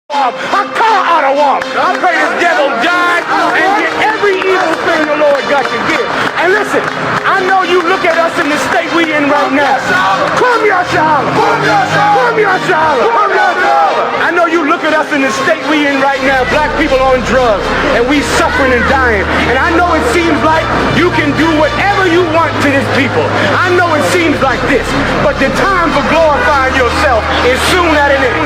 I call out a woman. I pray this devil die and get every evil thing the Lord got to give. And listen, I know you look at us in the state we in right now. Come here, SHALAM. Come here, SHALAM. Come here, SHALAM. I know you look at us in the state we in right now. Black people on drugs, and we suffering and dying. And I know it seems like you can do whatever you want to this people. I know it seems like this, but the time for glorifying yourself is soon at an end.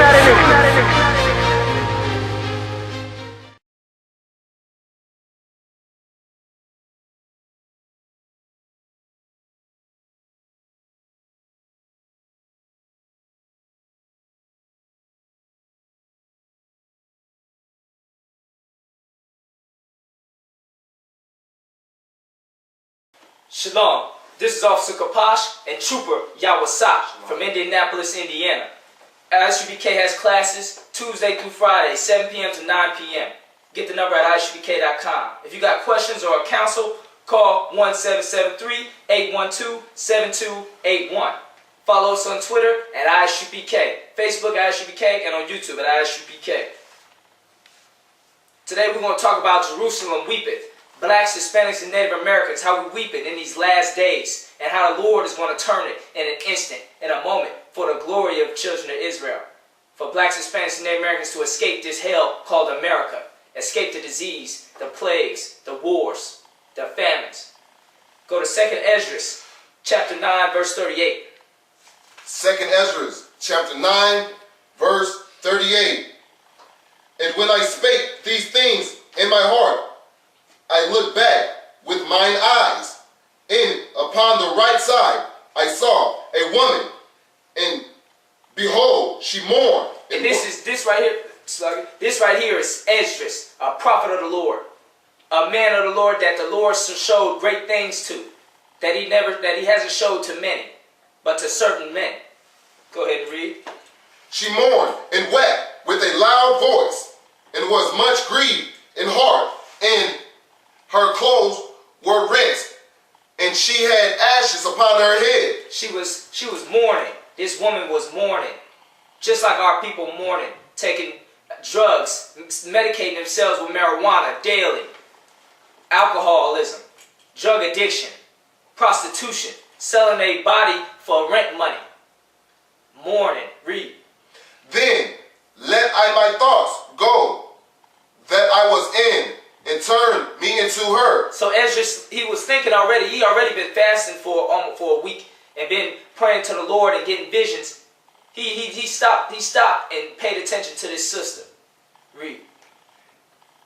Shalom, this is Officer Kapash and Trooper Yahweh from Indianapolis, Indiana. I.S.U.P.K has classes Tuesday through Friday, 7 p.m. to 9 p.m. Get the number at ISUPK.com. If you got questions or a counsel, call 1-773-812-7281. Follow us on Twitter at I.S.U.P.K, Facebook I.S.U.P.K, and on YouTube at I.S.U.P.K. Today we're going to talk about Jerusalem weepeth. Blacks, Hispanics, and Native Americans, how we weep it in these last days, and how the Lord is going to turn it in an instant, in a moment, for the glory of children of Israel. For Blacks, Hispanics, and Native Americans to escape this hell called America, escape the disease, the plagues, the wars, the famines. Go to 2nd Esdras, chapter 9, verse 38. 2nd Esdras, chapter 9, verse 38. And when I spake these things in my heart, I looked back with mine eyes, and upon the right side I saw a woman, and behold, she mourned. And this right here is Esdras, a prophet of the Lord, a man of the Lord that the Lord showed great things to, that he hasn't showed to many, but to certain men. Go ahead and read. She mourned and wept with a loud voice, and was much grieved in heart, and her clothes were rent, and she had ashes upon her head. She was mourning. This woman was mourning, just like our people mourning, taking drugs, medicating themselves with marijuana daily, alcoholism, drug addiction, prostitution, selling their body for rent money. Mourning. Read. Then let I my thoughts go that I was in, and turn me into her. So Esdras, he was thinking already. He already been fasting for a week and been praying to the Lord and getting visions. He stopped and paid attention to this sister. Read.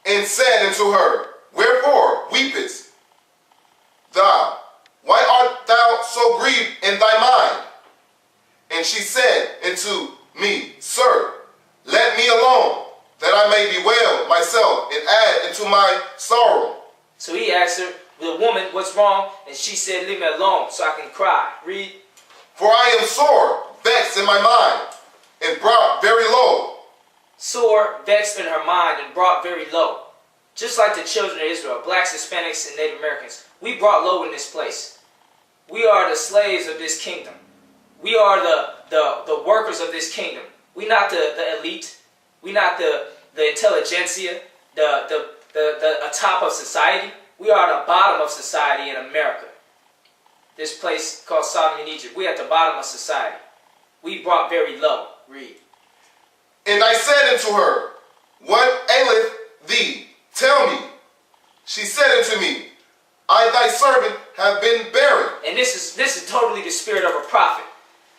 And said unto her, Wherefore weepest thou? Why art thou so grieved in thy mind? And she said unto me, Sir, let me alone, that I may bewail myself and add into my sorrow. So he asked her, the woman, what's wrong? And she said, leave me alone so I can cry. Read. For I am sore vexed in my mind, and brought very low. Sore vexed in her mind and brought very low. Just like the children of Israel, Blacks, Hispanics, and Native Americans, we brought low in this place. We are the slaves of this kingdom. We are the workers of this kingdom. We're not the elite. We're not the intelligentsia, the top of society. We are the bottom of society in America. This place called Sodom and Egypt. We're at the bottom of society. We brought very low. Read. And I said unto her, What aileth thee? Tell me. She said unto me, I thy servant have been barren. And this is totally the spirit of a prophet.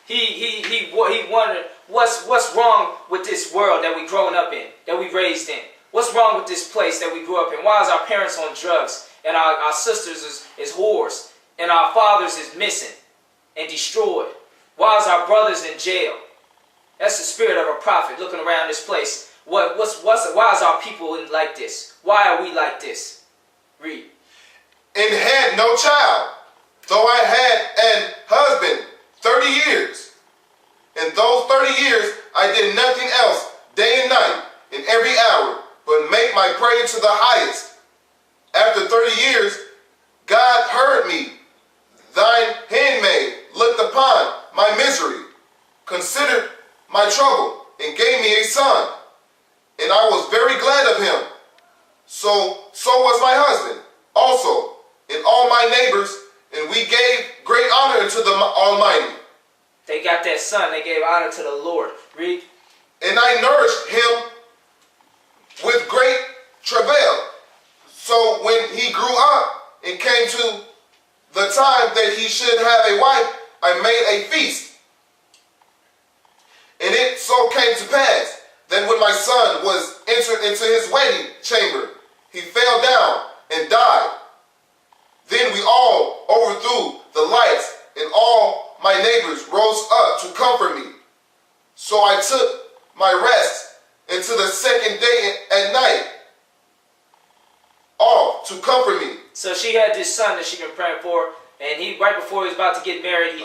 He wondered what's wrong with this world that we growing up in, that we raised in. What's wrong with this place that we grew up in? Why is our parents on drugs, and our sisters is whores, and our fathers is missing and destroyed? Why is our brothers in jail? That's the spirit of a prophet looking around this place. Why is our people like this? Why are we like this? Read. And had no child, though I had an husband 30 years. In those 30 years I did nothing else day and night in every hour but make my prayer to the highest. After 30 years God heard me. Thine handmaid looked upon my misery, considered my trouble, and gave me a son. So was my husband also, and all my neighbors, and we gave great honor unto the Almighty. They got that son. They gave honor to the Lord. Read. And I nourished him with great travail. So when he grew up and came to the time that he should have a wife, I made a feast. And it so came to pass that when my son was entered into his wedding chamber, he fell down and died. Then we all overthrew the lights, and all my neighbors rose up to comfort me. So I took my rest into the second day at night, all to comfort me. So she had this son that she'd been praying for, and he right before he was about to get married, he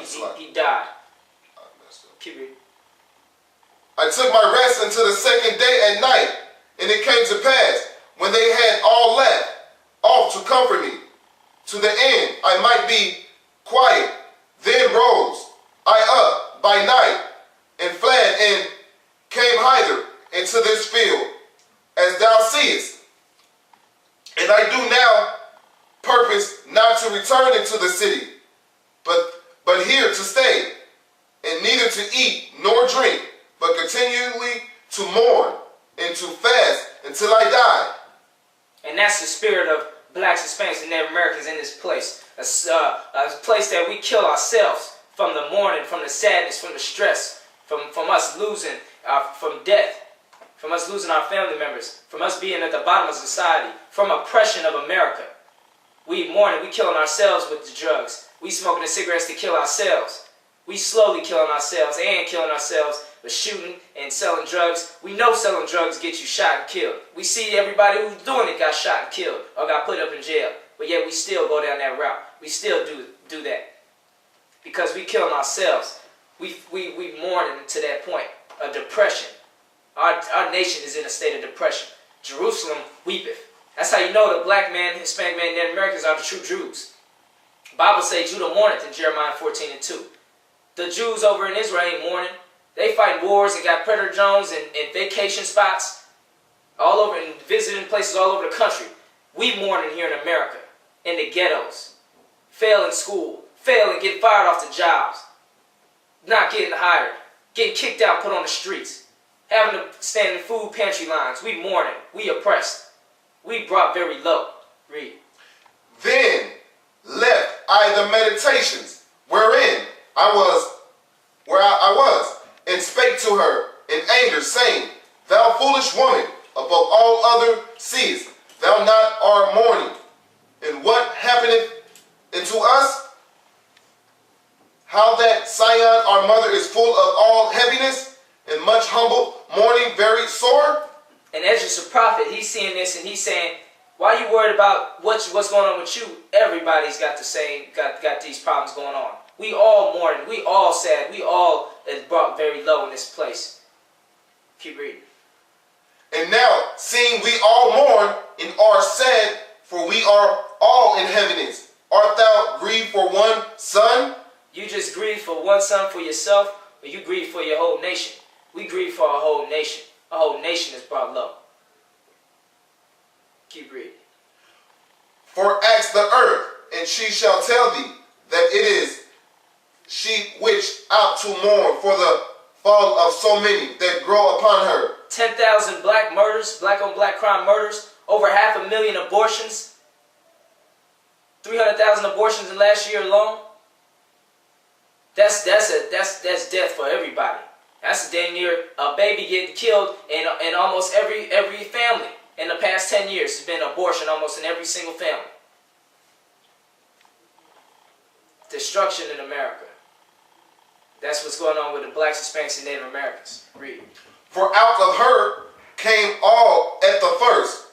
died. Keep reading. I took my rest until the second day at night, and it came to pass, when they had all left off to comfort me, to the end I might be quiet. Then rose I up by night, and fled, and came hither into this field, as thou seest. And I do now purpose not to return into the city, but here to stay, and neither to eat nor drink, but continually to mourn and to fast until I die. And that's the spirit of blacks, Hispanics, and Native Americans in this place. A place that we kill ourselves from the mourning, from the sadness, from the stress, from us losing, from death, from us losing our family members, from us being at the bottom of society, from oppression of America. We mourning, we killing ourselves with the drugs. We smoking the cigarettes to kill ourselves. We slowly killing ourselves and killing ourselves with shooting and selling drugs. We know selling drugs get you shot and killed. We see everybody who's doing it got shot and killed or got put up in jail. But yet we still go down that route. We still do that. Because we killing ourselves. We mourning to that point of depression. Our nation is in a state of depression. Jerusalem weepeth. That's how you know the black man, Hispanic man, Native Americans are the true Jews. The Bible says Judah mourneth in Jeremiah 14:2. The Jews over in Israel ain't mourning. They fight wars and got Predator Jones and vacation spots all over and visiting places all over the country. We mourning here in America, in the ghettos, failing school, failing, getting fired off the jobs, not getting hired, getting kicked out, put on the streets, having to stand in food pantry lines. We mourning, we oppressed, we brought very low. Read. Then left I the meditations wherein I was, and spake to her in anger, saying, Thou foolish woman, above all other seest thou not our mourning, and what happeneth unto us? How that Sion our mother is full of all heaviness, and much humble mourning very sore? And Ezra's a prophet, he's seeing this and he's saying, why are you worried about what's going on with you? Everybody's got the same, got these problems going on. We all mourning, we all sad, we all is brought very low in this place. Keep reading. And now, seeing we all mourn and are sad, for we are all in heaviness, art thou grieved for one son? You just grieve for one son for yourself, or you grieve for your whole nation? We grieve for our whole nation. Our whole nation is brought low. Keep reading. For ask the earth, and she shall tell thee that it is she which ought to mourn for the fall of so many that grow upon her. 10,000 black murders, black on black crime murders, over 500,000 abortions, 300,000 abortions in last year alone. That's death for everybody. That's damn near a baby getting killed in almost every family. In the past 10 years, there's been abortion almost in every single family. Destruction in America. That's what's going on with the blacks, Hispanics, and Native Americans. Read. For out of her came all at the first,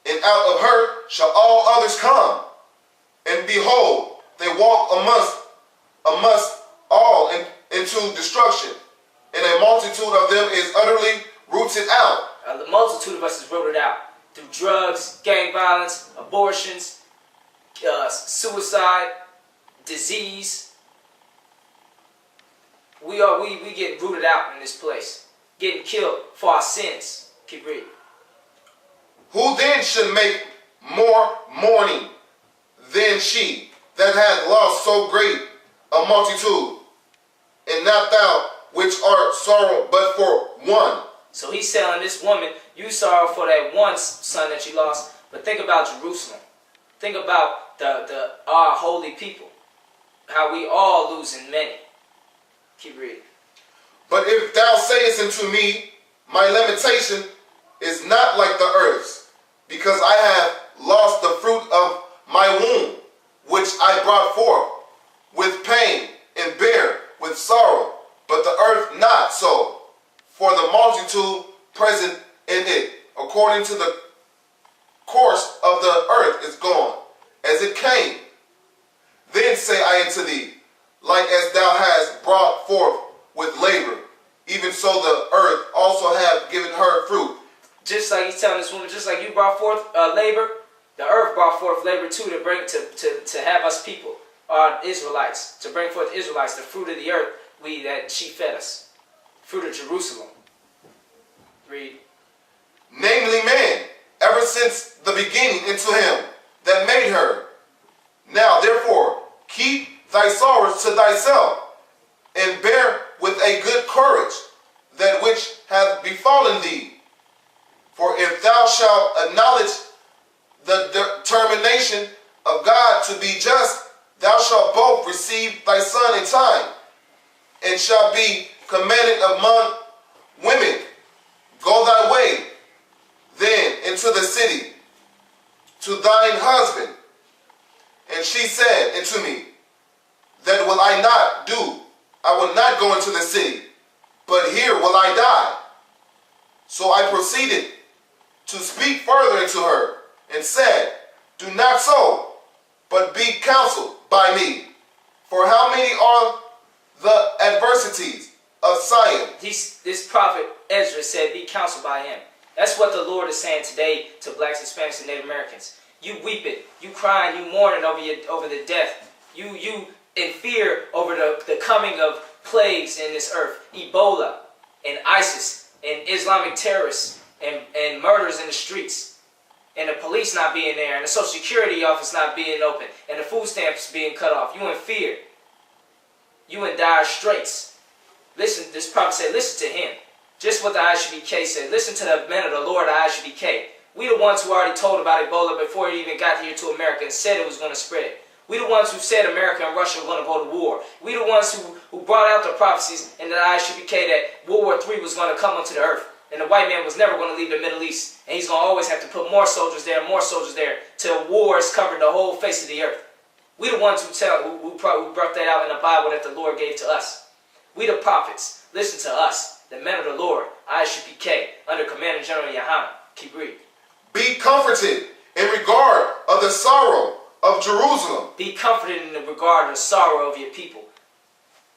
and out of her shall all others come. And behold, they walk amongst all into destruction, and a multitude of them is utterly rooted out. The multitude of us is rooted out through drugs, gang violence, abortions, suicide, disease. We get rooted out in this place, getting killed for our sins. Keep reading. Who then should make more mourning than she that hath lost so great a multitude, and not thou which art sorrow but for one. So he's telling this woman, you sorrow for that one son that you lost, but think about Jerusalem. Think about our holy people, how we all losing many. Keep reading. But if thou sayest unto me, my lamentation is not like the earth's, because I have lost the fruit of my womb, which I brought forth with pain and bare with sorrow, but the earth not so, for the multitude present in it, according to the course of the earth is gone, as it came. Then say I unto thee, like as thou hast brought forth with labor, even so the earth also hath given her fruit. Just like he's telling this woman, just like you brought forth labor, the earth brought forth labor too to bring to have us people, our Israelites, to bring forth Israelites, the fruit of the earth that she fed us, fruit of Jerusalem. Read. Namely man, ever since the beginning into him that made her. Now therefore keep thy sorrows to thyself, and bear with a good courage that which hath befallen thee. For if thou shalt acknowledge the determination of God to be just, thou shalt both receive thy son in time, and shalt be commanded among women. Go thy way then into the city to thine husband. And she said unto me, that will I not do. I will not go into the city, but here will I die. So I proceeded to speak further unto her, and said, do not so, but be counseled by me. For how many are the adversities of Zion? This prophet Ezra said, be counseled by him. That's what the Lord is saying today to blacks, Hispanics, and Native Americans. You weeping, you crying, you mourning over the death. You in fear over the coming of plagues in this earth. Ebola and ISIS and Islamic terrorists and murders in the streets. And the police not being there, and the Social Security office not being open, and the food stamps being cut off. You in fear. You in dire straits. Listen, this prophet said, listen to him. Just what the I.S.U.P.K said. Listen to the men of the Lord, the I.S.U.P.K. We the ones who already told about Ebola before it even got here to America and said it was going to spread. We the ones who said America and Russia were going to go to war. We the ones who brought out the prophecies in the I.S.U.P.K that World War III was going to come onto the earth. And the white man was never going to leave the Middle East. And he's going to always have to put more soldiers there till war has covered the whole face of the earth. We the ones who brought that out in the Bible that the Lord gave to us. We the prophets. Listen to us, the men of the Lord, I.S.U.P.K, under Commander General Yahanna. Keep reading. Be comforted in regard of the sorrow of Jerusalem. Be comforted in the regard of the sorrow of your people.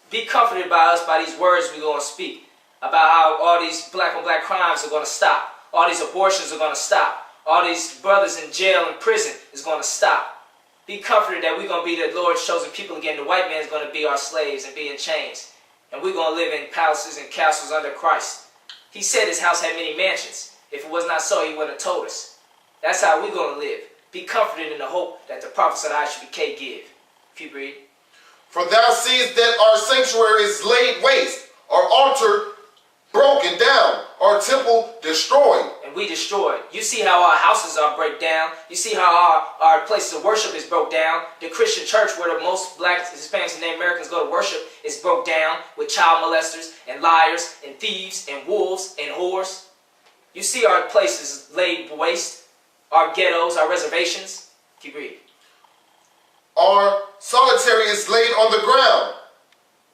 Be comforted by us by these words we're going to speak. About how all these black on black crimes are going to stop. All these abortions are going to stop. All these brothers in jail and prison is going to stop. Be comforted that we're going to be the Lord's chosen people again. The white man is going to be our slaves and be in chains. And we're going to live in palaces and castles under Christ. He said his house had many mansions. If it was not so, he wouldn't have told us. That's how we're going to live. Be comforted in the hope that the prophets of the I.S.U.P.K give. Keep reading. For thou seest that our sanctuary is laid waste, our altar broken down, our temple destroyed. And we destroyed. You see how our houses are break down. You see how our places of worship is broke down. The Christian church where the most blacks, Hispanics, and Native Americans go to worship is broke down with child molesters and liars and thieves and wolves and whores. You see our places laid waste. Our ghettos, our reservations. Keep reading. Our solitary is laid on the ground.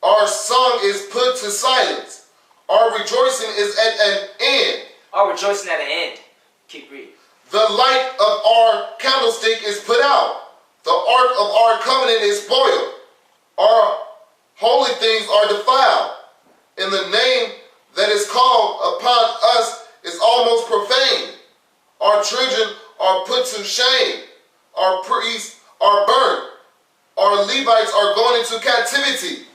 Our song is put to silence. Our rejoicing is at an end. Our rejoicing at an end. Keep reading. The light of our candlestick is put out. The ark of our covenant is spoiled. Our holy things are defiled. And the name that is called upon us is almost profane. Our children are put to shame. Our priests are burnt. Our Levites are gone into captivity.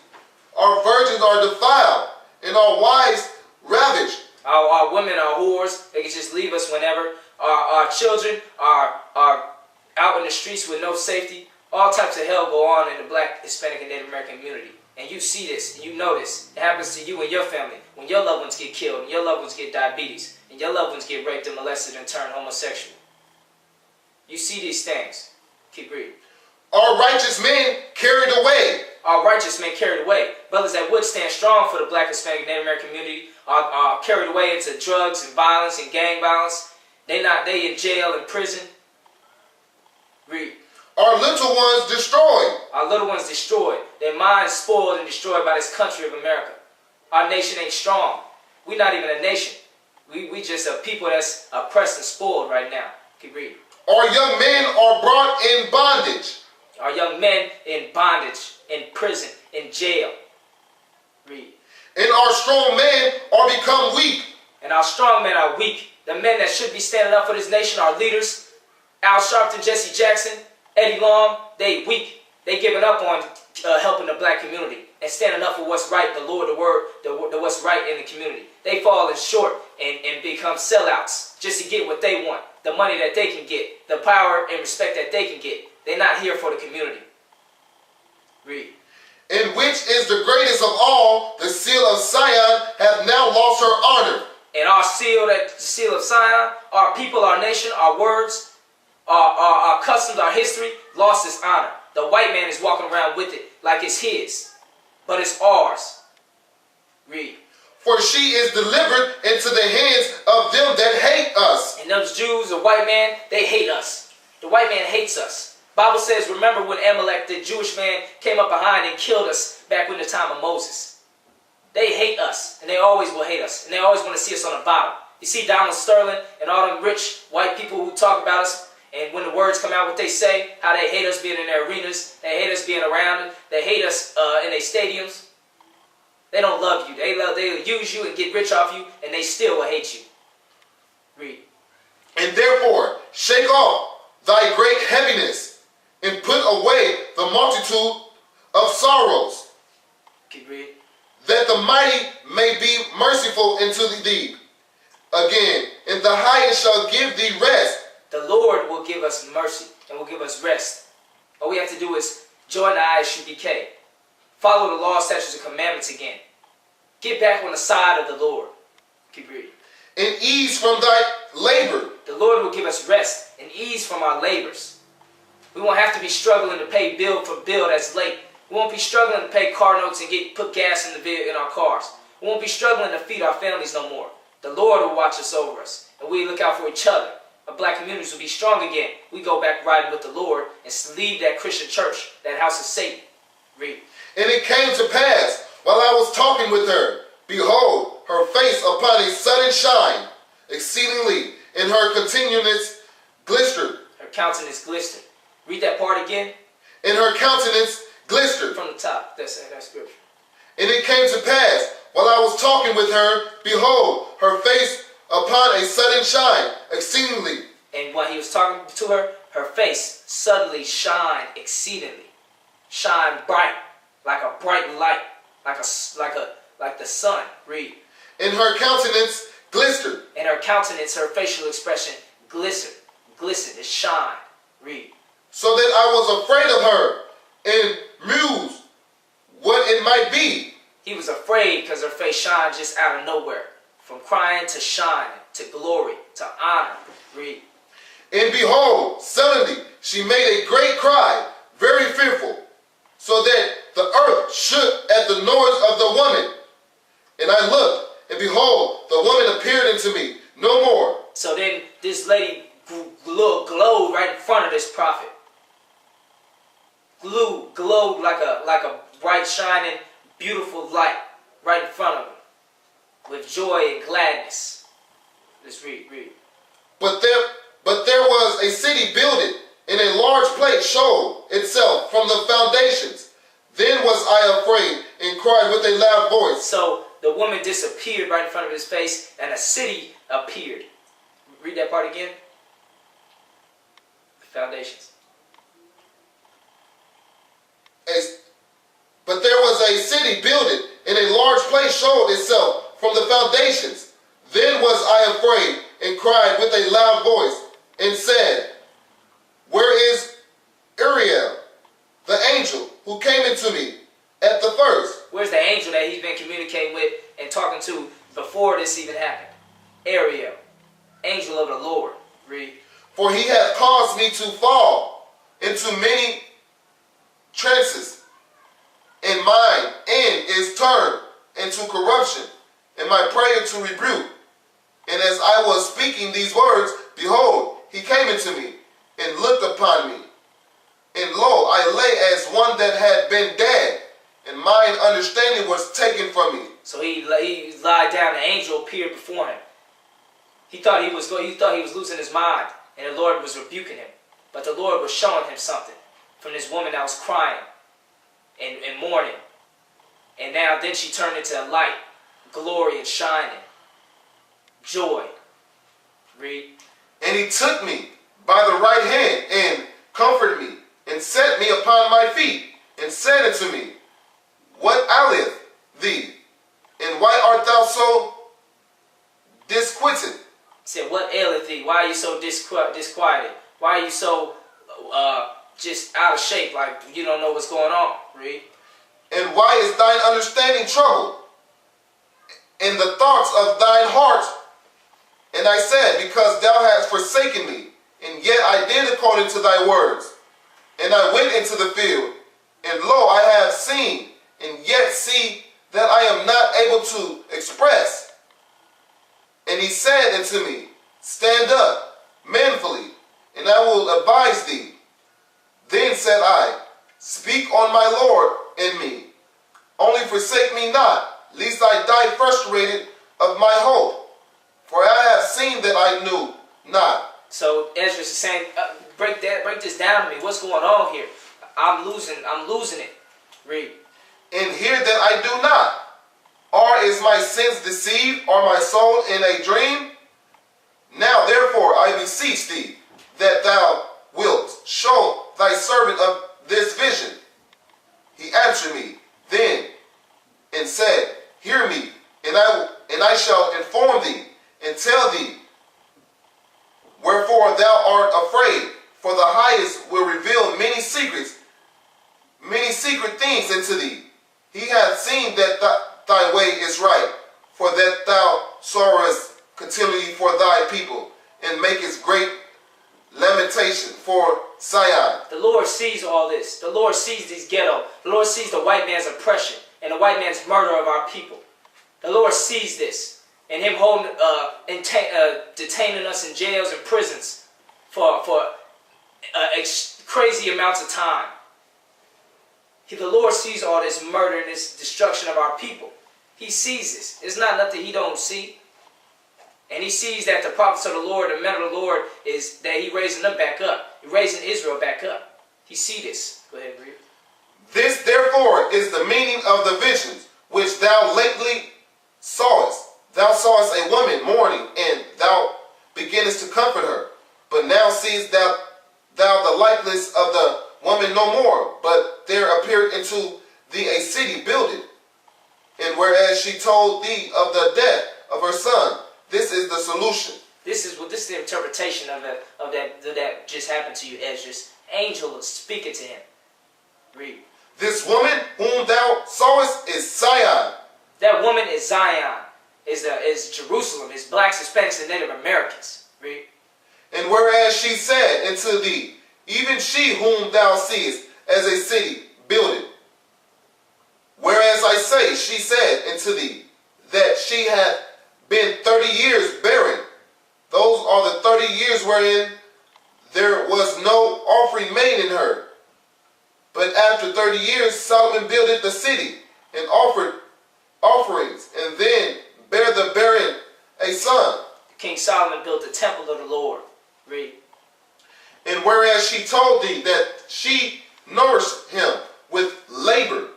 Our virgins are defiled, and our wives ravaged. Our women are whores. They can just leave us whenever. Our children are out in the streets with no safety. All types of hell go on in the Black, Hispanic, and Native American community. And you see this, and you know this. It happens to you and your family when your loved ones get killed, and your loved ones get diabetes, and your loved ones get raped and molested and turn homosexual. You see these things. Keep reading. Our righteous men carried away. Our righteous men carried away. Brothers that would stand strong for the Black, Hispanic, and Native American community are carried away into drugs and violence and gang violence. They in jail and prison. Read. Our little ones destroyed. Our little ones destroyed. Their minds spoiled and destroyed by this country of America. Our nation ain't strong. We're not even a nation. We just a people that's oppressed and spoiled right now. Keep reading. Our young men are brought in bondage. Our young men in bondage, in prison, in jail. Read. And our strong men are become weak. And our strong men are weak. The men that should be standing up for this nation, our leaders, Al Sharpton, Jesse Jackson, Eddie Long, they weak. They giving up on helping the black community and standing up for what's right, the Lord, the word, the what's right in the community. They falling short and become sellouts just to get what they want, the money that they can get, the power and respect that they can get. They're not here for the community. Read. In which is the greatest of all, the seal of Zion hath now lost her honor. And our seal, that seal of Zion, our people, our nation, our words, our customs, our history, lost its honor. The white man is walking around with it like it's his, but it's ours. Read. For she is delivered into the hands of them that hate us. And those Jews, the white man, they hate us. The white man hates us. Bible says, remember when Amalek, the Jewish man, came up behind and killed us back in the time of Moses. They hate us, and they always will hate us, and they always want to see us on the bottom. You see Donald Sterling and all them rich white people who talk about us, and when the words come out, what they say, how they hate us being in their arenas, they hate us being around it, they hate us in their stadiums. They don't love you. They'll use you and get rich off you, and they still will hate you. Read. And therefore, shake off thy great heaviness, and put away the multitude of sorrows. Keep reading. That the mighty may be merciful unto thee. Again, and the highest shall give thee rest. The Lord will give us mercy and will give us rest. All we have to do is join the I.S.U.P.K. Follow the law, statutes, and commandments again. Get back on the side of the Lord. Keep reading. And ease from thy labor. The Lord will give us rest and ease from our labors. We won't have to be struggling to pay bill for bill that's late. We won't be struggling to pay car notes and put gas in our cars. We won't be struggling to feed our families no more. The Lord will watch us over us, and we look out for each other. Our black communities will be strong again. We go back riding with the Lord and leave that Christian church, that house of Satan. Read. And it came to pass, while I was talking with her, behold, her face upon a sudden shine, exceedingly, and her countenance glistered. Her countenance glistered. Read that part again. And her countenance glistered. From the top. That's scripture. And it came to pass, while I was talking with her, behold, her face upon a sudden shine, exceedingly. And when he was talking to her, her face suddenly shined exceedingly. Shine bright, like a bright light, like the sun. Read. And her countenance glistered. And her countenance, her facial expression, glistened, it shined. Read. So that I was afraid of her, and mused what it might be. He was afraid because her face shined just out of nowhere. From crying to shining, to glory, to honor. Read. And behold, suddenly she made a great cry, very fearful, so that the earth shook at the noise of the woman. And I looked, and behold, the woman appeared unto me no more. So then this lady glowed right in front of this prophet. Glowed like a bright, shining, beautiful light right in front of him, with joy and gladness. Let's read. But there was a city builded, and a large place showed itself from the foundations. Then was I afraid, and cried with a loud voice. So the woman disappeared right in front of his face, and a city appeared. Read that part again. The foundations. But there was a city builded, and a large place showed itself from the foundations. Then was I afraid, and cried with a loud voice, and said, Where to me at the first. Where's the angel that he's been communicating with and talking to before this even happened? Ariel, angel of the Lord. Read. For he hath caused me to fall into many trances, and mine end is turned into corruption, and my prayer to rebuke. And as I was speaking these words, behold, he came into me, and looked upon me. And lo, I lay as one that had been dead, and mine understanding was taken from me. So he lied down, the angel appeared before him. He thought he was losing his mind, and the Lord was rebuking him. But the Lord was showing him something from this woman that was crying and mourning. And now then she turned into a light, glory and shining, joy. Read. And he took me by the right hand, and comforted me, and set me upon my feet, and said unto me, What aileth thee? And why art thou so disquieted? He said, what aileth thee? Why are you so disquieted? Why are you so just out of shape, like you don't know what's going on? Read. And why is thine understanding troubled, and the thoughts of thine heart? And I said, Because thou hast forsaken me, and yet I did according to thy words. And I went into the field, and lo, I have seen, and yet see that I am not able to express. And he said unto me, Stand up manfully, and I will advise thee. Then said I, Speak on my Lord and me. Only forsake me not, lest I die frustrated of my hope. For I have seen that I knew not. So Ezra is saying, break this down to me. What's going on here? I'm losing it. Read. And hear that I do not. Or is my sense deceived, or my soul in a dream? Now therefore I beseech thee, that thou wilt show thy servant of this vision. He answered me then, and said, Hear me, and I shall inform thee, and tell thee. Wherefore thou art afraid, for the highest will reveal many secret things unto thee. He hath seen that thy way is right, for that thou sorrowest continually for thy people, and makest great lamentation for Zion. The Lord sees all this. The Lord sees these ghetto. The Lord sees the white man's oppression and the white man's murder of our people. The Lord sees this. And him holding, detaining us in jails and prisons for crazy amounts of time. The Lord sees all this murder and this destruction of our people. He sees this. It's not nothing he don't see. And he sees that the prophets of the Lord, the men of the Lord, is that he raising them back up. He raising Israel back up. He see this. Go ahead, read. This therefore is the meaning of the visions which thou lately sawest. Thou sawest a woman mourning, and thou beginnest to comfort her. But now seest thou the likeness of the woman no more, but there appeared unto thee a city builded. And whereas she told thee of the death of her son, this is the solution. This is the interpretation of that just happened to you, Ezra. Angel is speaking to him. Read. This woman whom thou sawest is Zion. That woman is Zion. Is Jerusalem, is blacks, Hispanics, and Native Americans. Read. And whereas she said unto thee, even she whom thou seest as a city builded. Whereas I say, she said unto thee, that she had been 30 years barren. Those are the 30 years wherein there was no offering made in her. But after 30 years, Solomon builded the city, and offered offerings, and then bare the barren a son. King Solomon built the temple of the Lord. Read. And whereas she told thee that she nourished him with labor,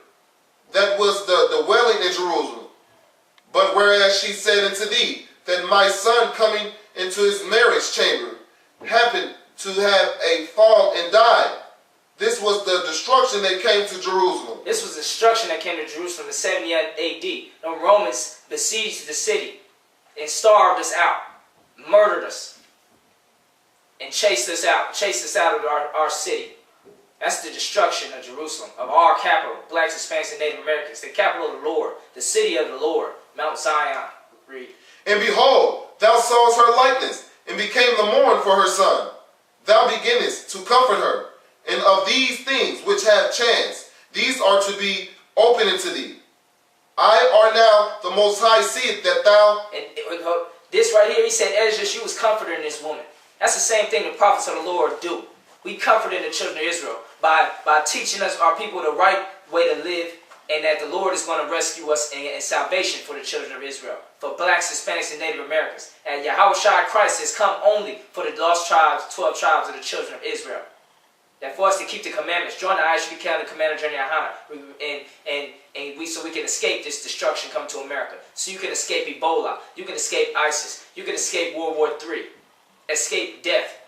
that was the dwelling in Jerusalem. But whereas she said unto thee that my son coming into his marriage chamber happened to have a fall and died. This was the destruction that came to Jerusalem. This was the destruction that came to Jerusalem in 70 A.D. The Romans besieged the city and starved us out, murdered us, and chased us out of our city. That's the destruction of Jerusalem, of our capital, blacks, Hispanics, and Native Americans, the capital of the Lord, the city of the Lord, Mount Zion. Read. And behold, thou sawest her likeness, and became the mourn for her son. Thou beginnest to comfort her. And of these things which have chanced, these are to be open unto thee. I are now the Most High seeth that thou... And this right here, he said, Ezra, she was comforting this woman. That's the same thing the prophets of the Lord do. We comforted the children of Israel by teaching us, our people, the right way to live, and that the Lord is going to rescue us in salvation for the children of Israel, for blacks, Hispanics, and Native Americans. And Yahushua Christ has come only for the lost tribes, 12 tribes of the children of Israel. That for us to keep the commandments, join the I.S.U.P.K and the Commander Gen.YAHANNA, so we can escape this destruction coming to America. So you can escape Ebola, you can escape ISIS, you can escape World War III, escape death,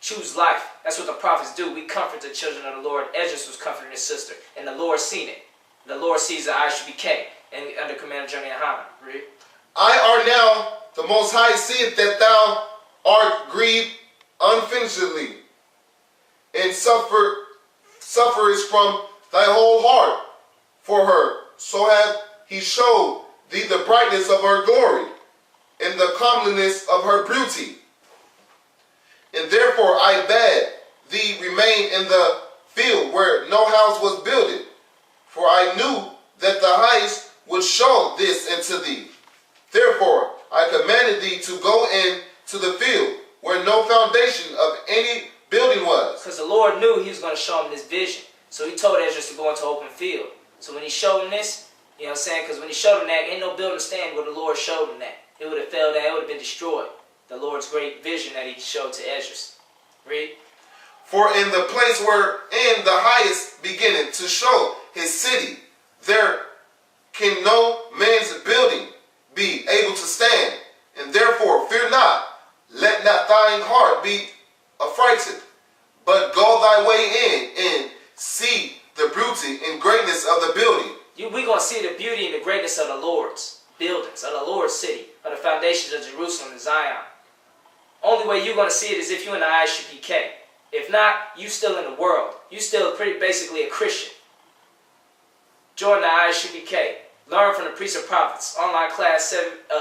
choose life. That's what the prophets do. We comfort the children of the Lord. Ezra was comforting his sister, and the Lord seen it. The Lord sees the I.S.U.P.K and under Commander Gen.YAHANNA. Read. I are now the Most High seeth that thou art grieved unfinishedly, and sufferest from thy whole heart for her. So hath he showed thee the brightness of her glory, and the comeliness of her beauty. And therefore I bade thee remain in the field where no house was builded, for I knew that the highest would show this unto thee. Therefore I commanded thee to go into the field where no foundation of any building was. Because the Lord knew he was going to show him this vision. So he told Ezra to go into open field. So when he showed him this, you know what I'm saying? Because when he showed him that, ain't no building stand where the Lord showed him that. It would have fell down, it would have been destroyed. The Lord's great vision that he showed to Ezra. Read. For in the place wherein the highest beginneth to show his city, there can no man's building be able to stand. And therefore fear not, let not thine heart be affrighted, but go thy way in and see the beauty and greatness of the building. We're going to see the beauty and the greatness of the Lord's buildings, of the Lord's city, of the foundations of Jerusalem and Zion. Only way you're going to see it is if you're in the I.S.U.P.K. If not, you still in the world. You still basically a Christian. Join the I.S.U.P.K. Learn from the priests and prophets. Online class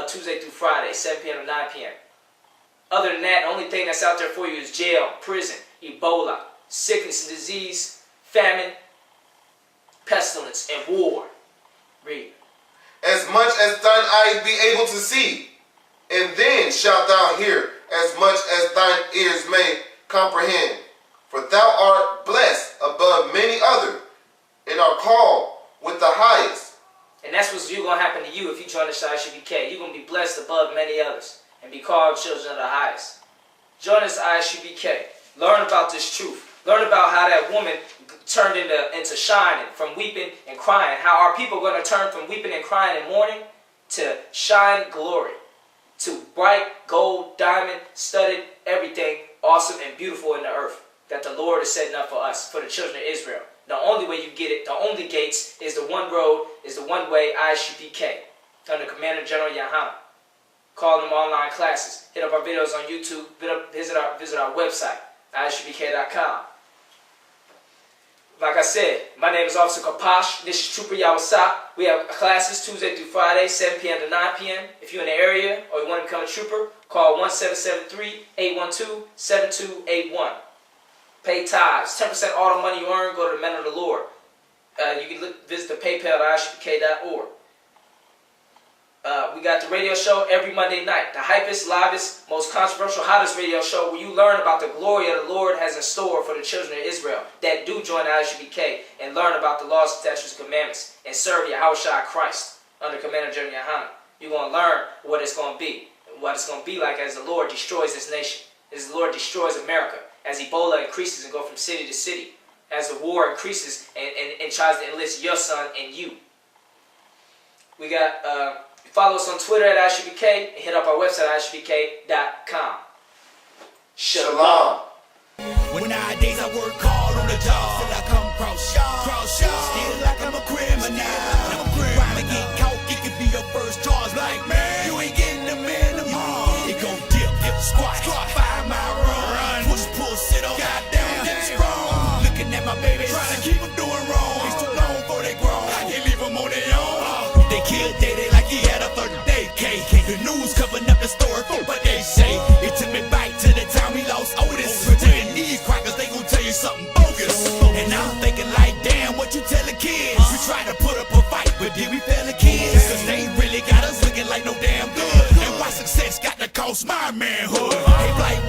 Tuesday through Friday, 7 p.m. to 9 p.m. Other than that, the only thing that's out there for you is jail, prison, Ebola, sickness and disease, famine, pestilence, and war. Read. As much as thine eyes be able to see, and then shalt thou hear as much as thine ears may comprehend. For thou art blessed above many others, and are called with the highest. And that's what's going to happen to you if you join the I.S.U.P.K. You're going to be blessed above many others and be called children of the highest. Join us I.S.U.P.K. Learn about this truth. Learn about how that woman turned into shining, from weeping and crying. How our people are going to turn from weeping and crying and mourning to shine glory, to bright gold, diamond, studded, everything awesome and beautiful in the earth that the Lord is setting up for us, for the children of Israel. The only way you get it, the only gates, is the one road, is the one way, I.S.U.P.K. under Commander Gen.YAHANNA. Call them online classes. Hit up our videos on YouTube. Visit our website, ISUPK.com. Like I said, my name is Officer Kapash. This is Trooper I.S.U.P.K. We have classes Tuesday through Friday, 7 p.m. to 9 p.m. If you're in the area or you want to become a trooper, call 1-773-812-7281. Pay tithes. 10% all the money you earn, go to the men of the Lord. You can visit the PayPal at ISUPK.org. We got the radio show every Monday night. The hypest, livest, most controversial, hottest radio show where you learn about the glory of the Lord has in store for the children of Israel that do join the I.S.U.P.K. and learn about the laws, statutes, and commandments and serve Yahushua Christ under Commander Gen.YAHANNA. You're going to learn what it's going to be. What it's going to be like as the Lord destroys this nation. As the Lord destroys America. As Ebola increases and go from city to city. As the war increases and tries to enlist your son and you. We got... follow us on Twitter at I.S.U.P.K. and hit up our website at ISUPK.com. Shalom. When nowadays I work hard on the job, till I come cross y'all, still like I'm a criminal. Crime and get caught, it could be your first charge. Like, man, you ain't getting the minimum. It go dip, squat, 5 mile run, push, pull, sit on, goddamn, strong. Looking at my baby. They killed Day like he had a 30-day cake. The news covering up the story for what they say. It took me back to the time we lost Otis. Pretending these crackers, they gon' tell you something bogus. And I'm thinking like, damn, what you tell the kids? We tried to put up a fight, but did we fail the kids? Cause they really got us looking like no damn good. And why success got to cost my manhood? Hey, like